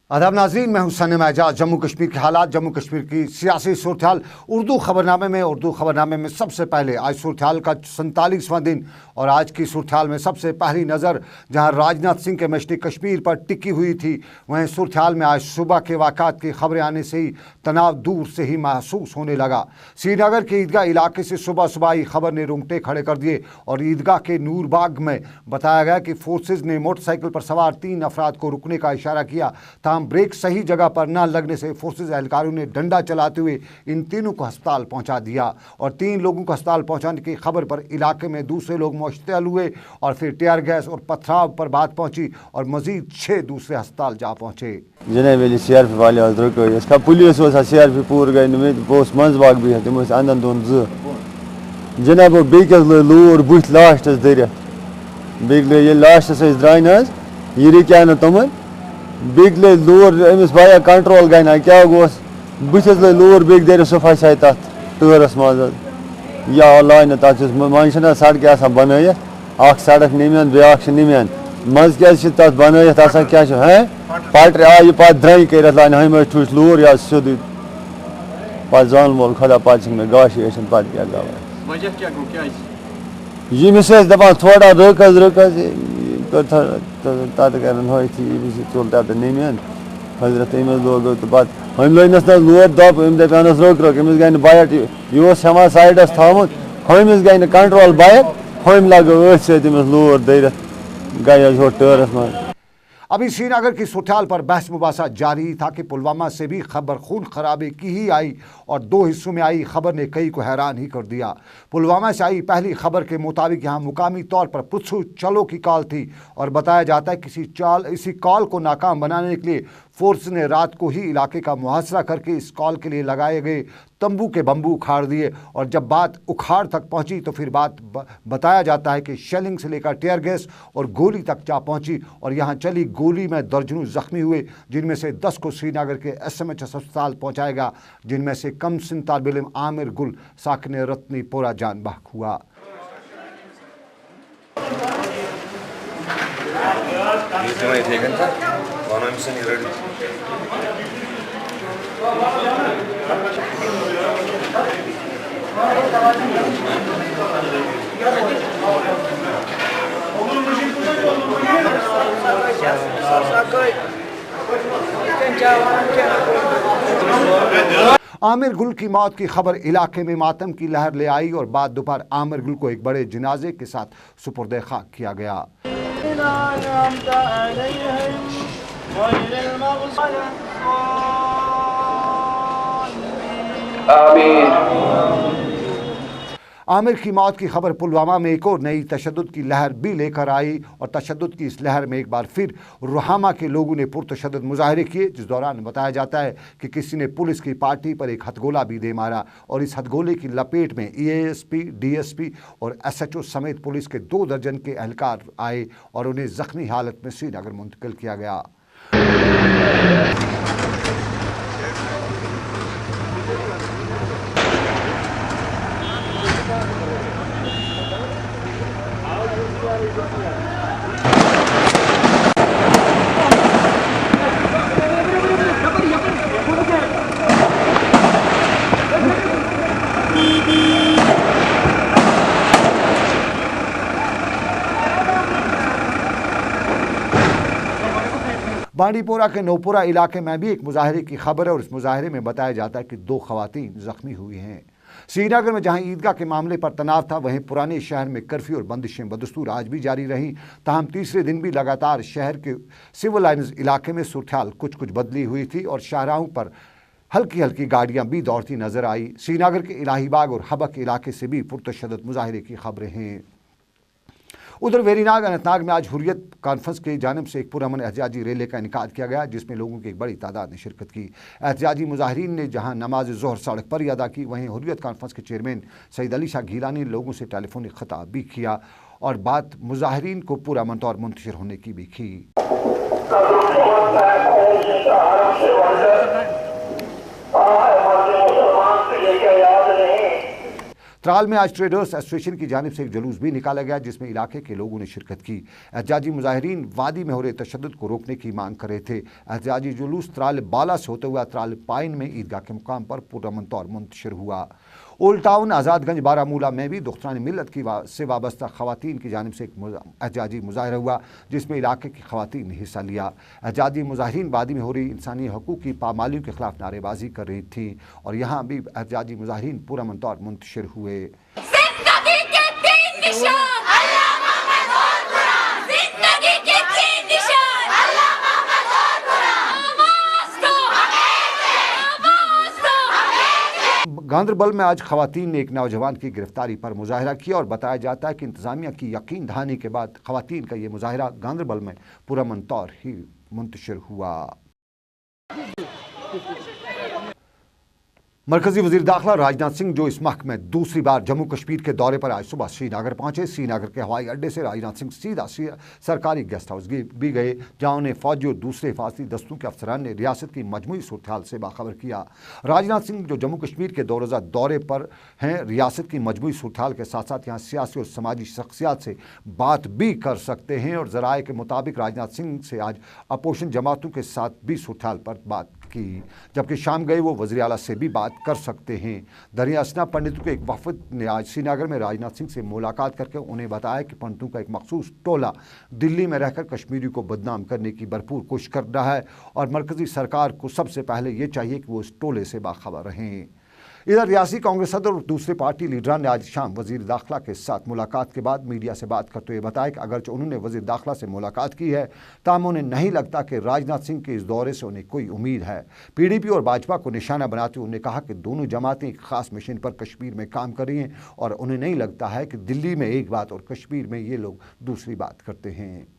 आदाब नाज़रीन, मैं हूं सनम एजाज। जम्मू कश्मीर के हालात, जम्मू कश्मीर की सियासी सूरत-ए-हाल उर्दू ख़बरनामे में सबसे पहले आज सूरत-ए-हाल का 47वां दिन और आज की सूरत-ए-हाल में सबसे पहली नज़र जहां राजनाथ सिंह के मशरक़ी कश्मीर पर टिकी हुई थी, वहीं सूरत-ए-हाल में आज सुबह के वाक़ात की खबरें आने से ही तनाव दूर से ही महसूस होने लगा। श्रीनगर के ईदगाह इलाके से सुबह सुबह आई खबर ने रोंगटे खड़े कर दिए और ईदगाह के नूरबाग में बताया गया कि फोर्सेज ने मोटरसाइकिल पर सवार 3 अफराद को रुकने का इशारा किया। ब्रेक सही जगह पर न लगने से फोर्सेज एहलकारों ने डंडा चलाते हुए इन तीनों को अस्पताल पहुंचा दिया और 3 लोगों को अस्पताल पहुंचाने की खबर पर इलाके में दूसरे लोग मुश्तअल हुए और फिर टीयर गैस और पथराव पर बात पहुंची और मजीद 6 दूसरे अस्पताल जा पहुंचे। जनाब सीआरपी वाले इसका पुलिस सीआरपी पूर गई पोस्ट मंजबाग भी है तुम अंदन दोन जनाब बेकस लूर बुथ लास्ट दर बे लास्ट द्राय ना ये क्या ना तुम बेक लूर अमिस भाया कंट्रोल गई ना क्या गोस बुथस लूर बेक दर सह फंसाए तथ टहरस मज या लाइन तथ मन सड़क बन सड़क नमियान ब्याक नमियान मज क्या बनत क्या है पटरी आ यह पे द्रई कर लाइन हम ठूस लूर या सोद पे जान मोल खुदा पे मे गाश पे क्या गवा यमिस दपान थोड़ा रकस तत कर चल तत नमियान हजरत अमिस लोग तो पत हम लनस ना लूर दप दपानस रोक अमिस गई बाइक यह हमारा साइडस थमुत हमिस गई कंट्रोल बाइक हम लग अमिस लूर दर गई हो टहरस मज। अभी श्रीनगर की सूरत-ए-हाल पर बहस मुबासा जारी था कि पुलवामा से भी खबर खून खराबे की ही आई और 2 हिस्सों में आई खबर ने कई को हैरान ही कर दिया। पुलवामा से आई पहली खबर के मुताबिक यहाँ मुकामी तौर पर पुत्सू चलो की कॉल थी और बताया जाता है इसी कॉल को नाकाम बनाने के लिए फोर्स ने रात को ही इलाके का मुहासरा करके इस कॉल के लिए लगाए गए तंबू के बम्बू उखाड़ दिए और जब बात उखाड़ तक पहुंची तो फिर बताया जाता है कि शेलिंग से लेकर टीयर गैस और गोली तक जा पहुंची और यहां चली गोली में दर्जनों जख्मी हुए, जिनमें से 10 को श्रीनगर के SMH अस्पताल पहुंचाया गया, जिनमें से कम सिन तालिब इल्म आमिर गुल साकिन रत्नी पोरा जान बहक हुआ। आमिर गुल की मौत की खबर इलाके में मातम की लहर ले आई और बाद दोपहर आमिर गुल को एक बड़े जनाजे के साथ सुपुर्द खाक किया गया। आमिर की मौत की खबर पुलवामा में एक और नई तशद्दुद की लहर भी लेकर आई और तशद्दुद की इस लहर में एक बार फिर रुहामा के लोगों ने पुरतशद्दुद मुजाहरे किए, जिस दौरान बताया जाता है कि किसी ने पुलिस की पार्टी पर एक हथगोला भी दे मारा और इस हथगोले की लपेट में EASP, DSP और SHO समेत पुलिस के 2 दर्जन के एहलकार आए और उन्हें जख्मी हालत में श्रीनगर मुंतकिल किया गया। बांडीपोरा के नौपुरा इलाके में भी एक मुजाहरे की खबर है और इस मुजाहरे में बताया जाता है कि 2 खवातीन जख्मी हुई हैं। श्रीनगर में जहां ईदगाह के मामले पर तनाव था, वहीं पुराने शहर में कर्फ्यू और बंदिशें बदस्तूर आज भी जारी रहीं। ताहम तीसरे दिन भी लगातार शहर के सिविल लाइन्स इलाके में सूरत-ए-हाल कुछ बदली हुई थी और शाहराहों पर हल्की हल्की गाड़ियां भी दौड़ती नजर आई। श्रीनगर के इलाहीबाग और हबक इलाके से भी पुरतशद्दुद मुजाहरे की खबरें हैं। उधर वेरीनाग अनंतनाग में आज हुर्रियत कॉन्फ्रेंस की जानिब से एक पुरअमन एहतजाजी रैली का इनेकाद किया गया, जिसमें लोगों की एक बड़ी तादाद ने शिरकत की। एहतजाजी मुजाहिरीन ने जहां नमाज ज़ोहर सड़क पर ही अदा की, वहीं हुर्रियत कॉन्फ्रेंस के चेयरमैन सईद अली शाह गीलानी ने लोगों से टेलीफोनिक खिताब भी किया और बात मुजाहिरीन को पुरअमन तौर मुंतशिर होने की भी की। त्राल में आज ट्रेडर्स एसोसिएशन की जानिब से एक जुलूस भी निकाला गया जिसमें इलाके के लोगों ने शिरकत की। एहतजाजी मुजाहिरीन वादी में हो रहे तशद्दुद को रोकने की मांग कर रहे थे। एहतजाजी जुलूस त्राल बाला से होते हुए त्राल पाइन में ईदगाह के मुकाम पर पुरअमन तौर मुंतशिर हुआ। ओल्ड टाउन आज़ादगंज बारामूला में भी दुख्तान मिल्लत से वाबस्ता खवातीन की जानिब से एक एहतजाजी मुजाहरा हुआ जिसमें इलाके की खवातीन ने हिस्सा लिया। एहतजाजी मुजाहिरीन वादी में हो रही इंसानी हकूक़ की पामालियों के खिलाफ नारेबाजी कर रही थी और यहाँ भी एहतजाजी मुजाहिरीन पुरअमन तौर मुंतशिर हुए। गांदरबल में आज खवातीन ने एक नौजवान की गिरफ्तारी पर मुजाहरा किया और बताया जाता है कि इंतजामिया की यकीन दहानी के बाद खवातीन का ये मुजाहरा गांदरबल में पुरअमन तौर ही मुंतशिर हुआ। मरकजी वजीर दाखिला राजनाथ सिंह जो इस माह में दूसरी बार जम्मू कश्मीर के दौरे पर आज सुबह श्रीनगर पहुंचे। श्रीनगर के हवाई अड्डे से राजनाथ सिंह सीधा सरकारी गेस्ट हाउस भी गए जहां उन्हें फौजी और दूसरे हिफाजती दस्तों के अफसरान ने रियासत की मजमूई सूरत से बाखबर किया। राजनाथ सिंह जो जम्मू कश्मीर के 2 रोज़ा दौरे पर हैं, रियासत की मजमूई सूरत के साथ साथ यहाँ सियासी और समाजी शख्सियात से बात भी कर सकते हैं और ज़राए के मुताबिक राजनाथ सिंह से आज अपोजिशन जमातों के साथ भी सूरत पर बात की, जबकि शाम गए वो वज़ीर आला से भी बात कर सकते हैं। दरिया असना पंडितों के एक वफद ने आज श्रीनगर में राजनाथ सिंह से मुलाकात करके उन्हें बताया कि पंडितों का एक मखसूस टोला दिल्ली में रहकर कश्मीरी को बदनाम करने की भरपूर कोशिश कर रहा है और मरकजी सरकार को सबसे पहले ये चाहिए कि वो इस टोले से बाखबर रहें। इधर रियासी कांग्रेस सदर और दूसरे पार्टी लीडरान ने आज शाम वजीर दाखिला के साथ मुलाकात के बाद मीडिया से बात करते हुए बताया कि अगरचे उन्होंने वजीर दाखिला से मुलाकात की है ताहम उन्हें नहीं लगता कि राजनाथ सिंह के इस दौरे से उन्हें कोई उम्मीद है। पीडीपी और भाजपा को निशाना बनाते हुए उन्होंने कहा कि दोनों जमातें एक खास मिशन पर कश्मीर में काम कर रही हैं और उन्हें नहीं लगता है कि दिल्ली में एक बात और कश्मीर में ये लोग दूसरी बात करते हैं।